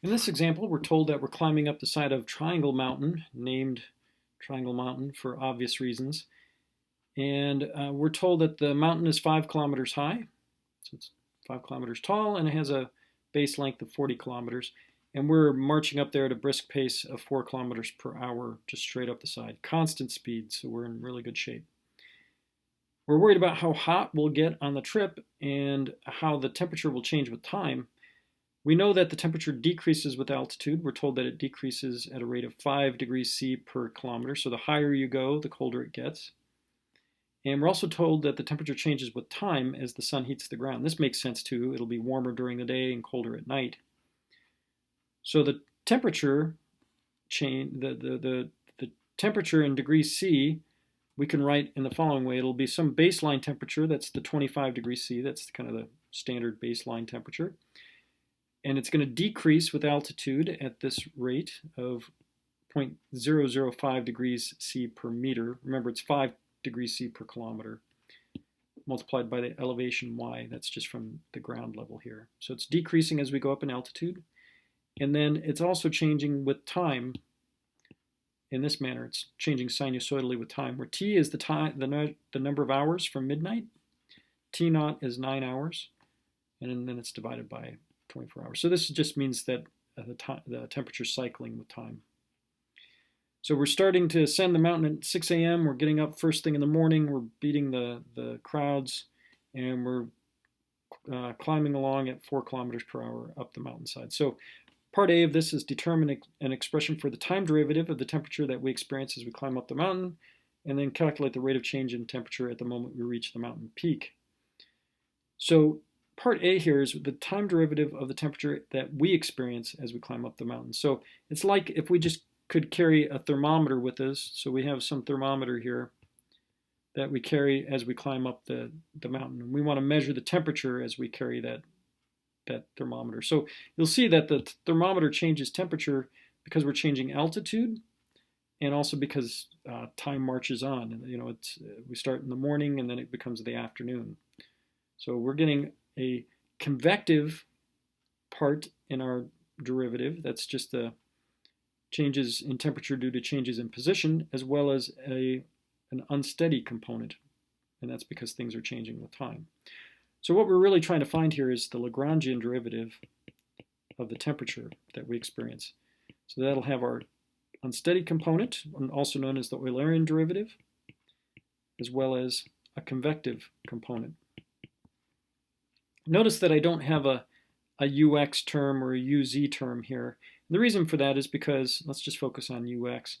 In this example, we're told that we're climbing up the side of Triangle Mountain, named Triangle Mountain for obvious reasons. And we're told that the mountain is 5 kilometers high, so it's 5 kilometers tall, and it has a base length of 40 kilometers. And we're marching up there at a brisk pace of 4 kilometers per hour, just straight up the side. Constant speed, so we're in really good shape. We're worried about how hot we'll get on the trip and how the temperature will change with time. We know that the temperature decreases with altitude. We're told that it decreases at a rate of 5 degrees C per kilometer. So the higher you go, the colder it gets. And we're also told that the temperature changes with time as the sun heats the ground. This makes sense too. It'll be warmer during the day and colder at night. So the temperature change, the temperature in degrees C, we can write in the following way. It'll be some baseline temperature. That's the 25 degrees C. That's kind of the standard baseline temperature. And it's going to decrease with altitude at this rate of 0.005 degrees C per meter. Remember, it's 5 degrees C per kilometer multiplied by the elevation y. That's just from the ground level here. So it's decreasing as we go up in altitude. And then it's also changing with time in this manner. It's changing sinusoidally with time, where t is the number of hours from midnight. T naught is 9 hours. And then it's divided by 24 hours. So this just means that the temperature is cycling with time. So we're starting to ascend the mountain at 6 a.m. We're getting up first thing in the morning. We're beating the crowds, and we're climbing along at 4 kilometers per hour up the mountainside. So part A of this is determine an expression for the time derivative of the temperature that we experience as we climb up the mountain, and then calculate the rate of change in temperature at the moment we reach the mountain peak. So part A here is the time derivative of the temperature that we experience as we climb up the mountain. So it's like if we just could carry a thermometer with us. So we have some thermometer here that we carry as we climb up the mountain. We want to measure the temperature as we carry that thermometer. So you'll see that the thermometer changes temperature because we're changing altitude, and also because time marches on. You know, we start in the morning and then it becomes the afternoon. So we're getting a convective part in our derivative. That's just the changes in temperature due to changes in position, as well as an unsteady component. And that's because things are changing with time. So what we're really trying to find here is the Lagrangian derivative of the temperature that we experience. So that'll have our unsteady component, also known as the Eulerian derivative, as well as a convective component. Notice that I don't have a ux term or a uz term here. And the reason for that is because, let's just focus on ux.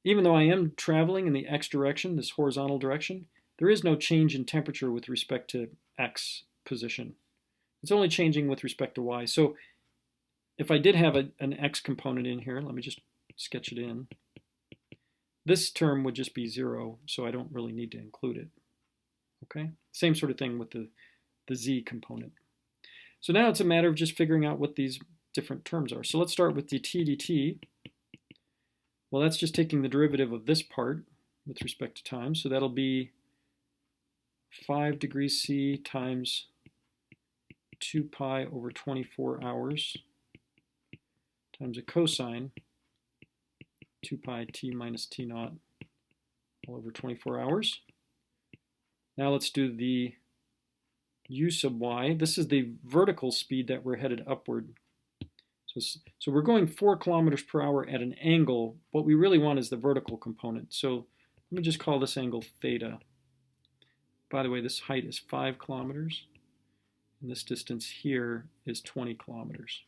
Even though I am traveling in the x direction, this horizontal direction, there is no change in temperature with respect to x position. It's only changing with respect to y. So if I did have an x component in here, let me just sketch it in. This term would just be 0, so I don't really need to include it. Okay? Same sort of thing with the z component. So now it's a matter of just figuring out what these different terms are. So let's start with dt. Well, that's just taking the derivative of this part with respect to time. So that'll be 5 degrees C times 2 pi over 24 hours times a cosine 2 pi t minus t naught all over 24 hours. Now let's do the u sub y. This is the vertical speed that we're headed upward. So we're going 4 kilometers per hour at an angle. What we really want is the vertical component. So let me just call this angle theta. By the way, this height is 5 kilometers, and this distance here is 20 kilometers.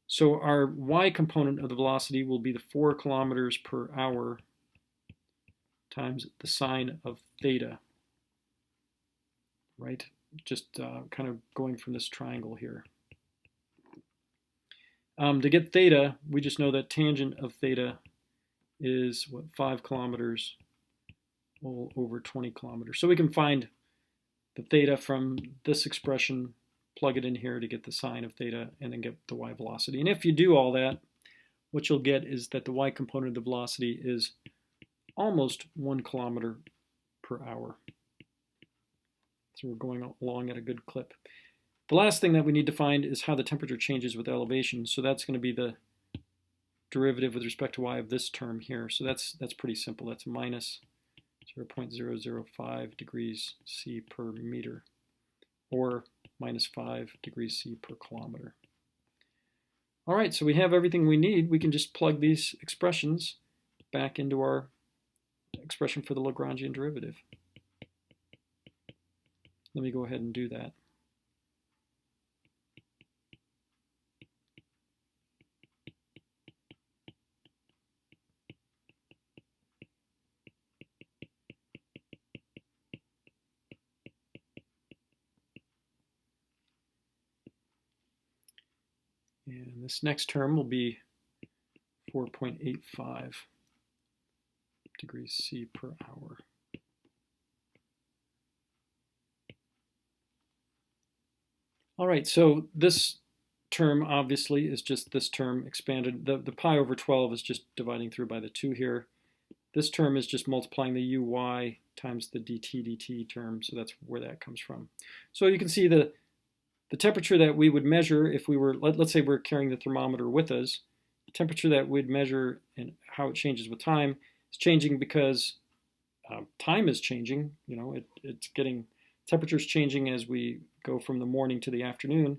So our y component of the velocity will be the 4 kilometers per hour times the sine of theta, right? Just kind of going from this triangle here. To get theta, we just know that tangent of theta is, 5 kilometers all over 20 kilometers. So we can find the theta from this expression, plug it in here to get the sine of theta, and then get the y velocity. And if you do all that, what you'll get is that the y component of the velocity is almost 1 kilometer per hour. So we're going along at a good clip. The last thing that we need to find is how the temperature changes with elevation. So that's going to be the derivative with respect to y of this term here. So that's pretty simple. That's minus 0.005 degrees C per meter, or minus 5 degrees C per kilometer. All right, so we have everything we need. We can just plug these expressions back into our expression for the Lagrangian derivative. Let me go ahead and do that. And this next term will be 4.85 degrees C per hour. All right, so this term obviously is just this term expanded. The pi over 12 is just dividing through by the 2 here. This term is just multiplying the uy times the dt term, so that's where that comes from. So you can see the temperature that we would measure if we were, let's say we're carrying the thermometer with us, the temperature that we'd measure and how it changes with time is changing because time is changing. You know, it's getting, temperature's changing as we go from the morning to the afternoon.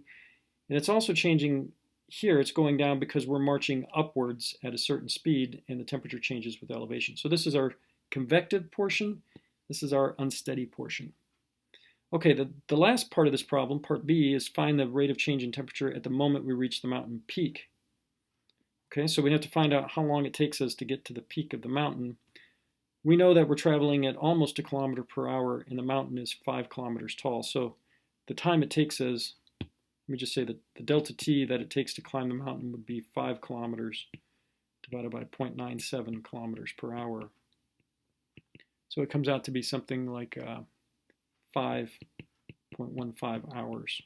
And it's also changing here. It's going down because we're marching upwards at a certain speed and the temperature changes with elevation. So this is our convective portion. This is our unsteady portion. Okay, the last part of this problem, part B, is find the rate of change in temperature at the moment we reach the mountain peak. Okay, so we have to find out how long it takes us to get to the peak of the mountain. We know that we're traveling at almost 1 kilometer per hour and the mountain is 5 kilometers tall. So the time it takes us, let me just say that the delta t that it takes to climb the mountain would be 5 kilometers divided by 0.97 kilometers per hour. So it comes out to be something like 5.15 hours.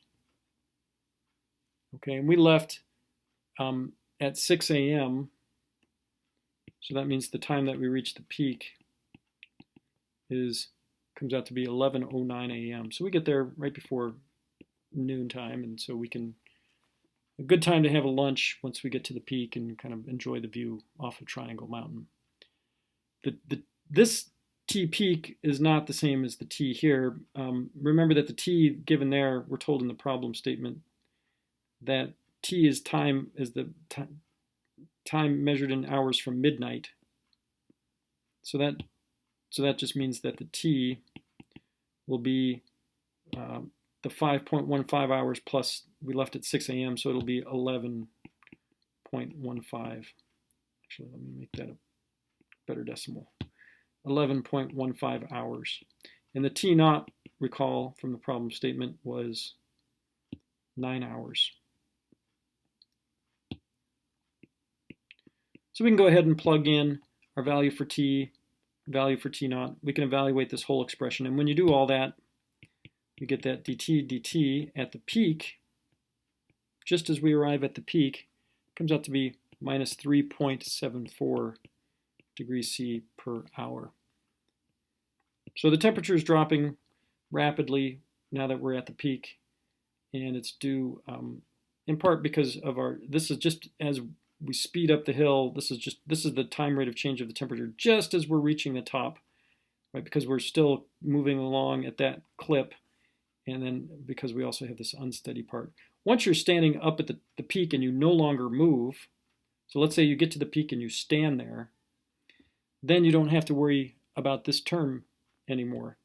Okay, and we left at 6 a.m. So that means the time that we reach the peak comes out to be 11:09 a.m. So we get there right before noontime, and so we can, a good time to have a lunch once we get to the peak and kind of enjoy the view off of Triangle Mountain. This T peak is not the same as the T here. Remember that the T given there, we're told in the problem statement that T is time, is the time measured in hours from midnight. So that just means that the T will be the 5.15 hours plus, we left at 6 a.m., so it'll be 11.15. Actually, let me make that a better decimal. 11.15 hours. And the T naught, recall from the problem statement, was 9 hours. So we can go ahead and plug in our value for T, value for T naught. We can evaluate this whole expression. And when you do all that, you get that dt at the peak, just as we arrive at the peak, comes out to be minus 3.74 degrees C per hour. So the temperature is dropping rapidly now that we're at the peak, and it's due in part because of this is just as we speed up the hill, this is the time rate of change of the temperature just as we're reaching the top, right? Because we're still moving along at that clip, and then because we also have this unsteady part. Once you're standing up at the peak and you no longer move, so let's say you get to the peak and you stand there, then you don't have to worry about this term anymore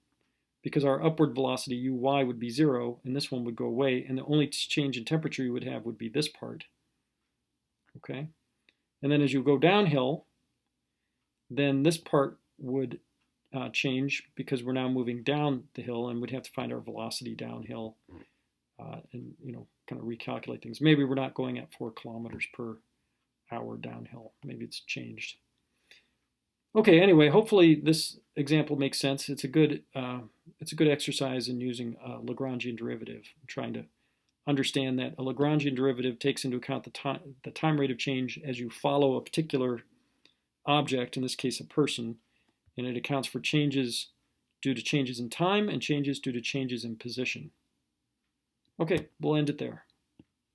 because our upward velocity uy would be 0 and this one would go away, and the only change in temperature you would have would be this part. Okay, and then as you go downhill, then this part would change because we're now moving down the hill and we'd have to find our velocity downhill and kind of recalculate things. Maybe we're not going at 4 kilometers per hour downhill. Maybe it's changed. Okay, anyway, hopefully this example makes sense. It's a good exercise in using a Lagrangian derivative, trying to understand that a Lagrangian derivative takes into account the time rate of change as you follow a particular object, in this case a person, and it accounts for changes due to changes in time and changes due to changes in position. Okay, we'll end it there.